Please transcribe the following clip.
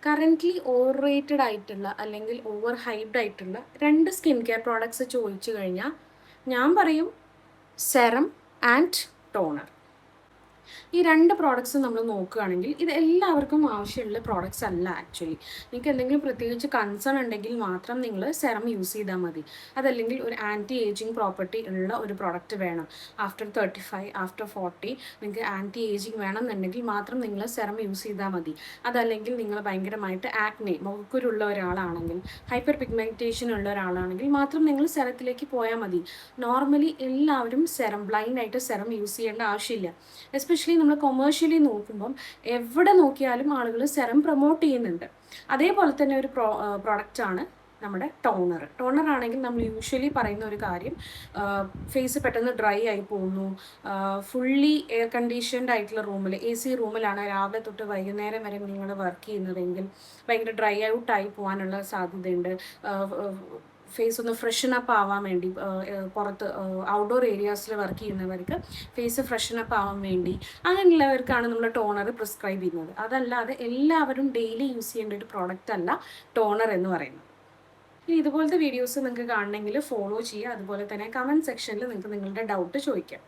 Currently over rated ആയിട്ടുള്ള അല്ലെങ്കിൽ over hyped ആയിട്ടുള്ള 2 സ്കിൻ കെയർ പ്രോഡക്ട്സ് ചോദിച്ചു കഴിഞ്ഞാൽ ഞാൻ പറയും സെറം ആൻഡ് ടോണർ. ഈ 2 പ്രോഡക്ട്സും നമ്മൾ നോക്കുകയാണെങ്കിൽ ഇത് എല്ലാവർക്കും ആവശ്യമുള്ള പ്രോഡക്ട്സ് അല്ല ആക്ച്വലി. നിങ്ങൾക്ക് എന്തെങ്കിലും പ്രത്യേകിച്ച് കൺസേൺ ഉണ്ടെങ്കിൽ മാത്രം നിങ്ങൾ സെറം യൂസ് ചെയ്താൽ മതി. അതല്ലെങ്കിൽ ഒരു ആൻറ്റി ഏജിങ് പ്രോപ്പർട്ടി ഉള്ള ഒരു പ്രോഡക്റ്റ് വേണം. ആഫ്റ്റർ 35 ആഫ്റ്റർ 40 നിങ്ങൾക്ക് ആൻറ്റി ഏജിങ് വേണമെന്നുണ്ടെങ്കിൽ മാത്രം നിങ്ങൾ സെറം യൂസ് ചെയ്താൽ മതി. അതല്ലെങ്കിൽ നിങ്ങൾ ഭയങ്കരമായിട്ട് ആക്നെ മുഖക്കുരുള്ള ഒരാളാണെങ്കിൽ, ഹൈപ്പർ പിഗ്മെൻറ്റേഷൻ ഉള്ള ഒരാളാണെങ്കിൽ മാത്രം നിങ്ങൾ സെറത്തിലേക്ക് പോയാൽ മതി. നോർമലി എല്ലാവരും സെറം ബ്ലൈൻഡായിട്ട് സെറം യൂസ് ചെയ്യേണ്ട ആവശ്യമില്ല. എസ്പെഷ്യലി നമ്മൾ കൊമേഴ്ഷ്യലി നോക്കുമ്പം എവിടെ നോക്കിയാലും ആളുകൾ സെറം പ്രൊമോട്ട് ചെയ്യുന്നുണ്ട്. അതേപോലെ തന്നെ ഒരു പ്രോഡക്റ്റാണ് നമ്മുടെ ടോണർ. ടോണർ ആണെങ്കിൽ നമ്മൾ യൂഷ്വലി പറയുന്ന ഒരു കാര്യം, ഫേസ് പെട്ടെന്ന് ഡ്രൈ ആയി പോകുന്നു, ഫുള്ളി എയർ കണ്ടീഷൻഡ് ആയിട്ടുള്ള റൂമിൽ, AC റൂമിലാണ് രാവിലെ തൊട്ട് വൈകുന്നേരം വരെ നിങ്ങൾ വർക്ക് ചെയ്യുന്നതെങ്കിൽ ഭയങ്കര ഡ്രൈ ഔട്ടായി പോകാനുള്ള സാധ്യതയുണ്ട്. ഫേസ് ഒന്ന് ഫ്രഷൻ അപ്പ് ആവാൻ വേണ്ടി, പുറത്ത് ഔട്ട്ഡോർ ഏരിയാസിൽ വർക്ക് ചെയ്യുന്നവർക്ക് ഫേസ് ഫ്രഷൻ അപ്പ് ആവാൻ വേണ്ടി അങ്ങനെയുള്ളവർക്കാണ് നമ്മൾ ടോണർ പ്രിസ്ക്രൈബ് ചെയ്യുന്നത്. അതല്ലാതെ എല്ലാവരും ഡെയിലി യൂസ് ചെയ്യേണ്ട ഒരു പ്രോഡക്റ്റ് അല്ല ടോണർ എന്ന് പറയുന്നത്. ഇനി ഇതുപോലത്തെ വീഡിയോസ് നിങ്ങൾക്ക് കാണണമെങ്കിൽ ഫോളോ ചെയ്യുക. അതുപോലെ തന്നെ കമൻറ്റ് സെക്ഷനിൽ നിങ്ങൾക്ക് നിങ്ങളുടെ ഡൗട്ട് ചോദിക്കാം.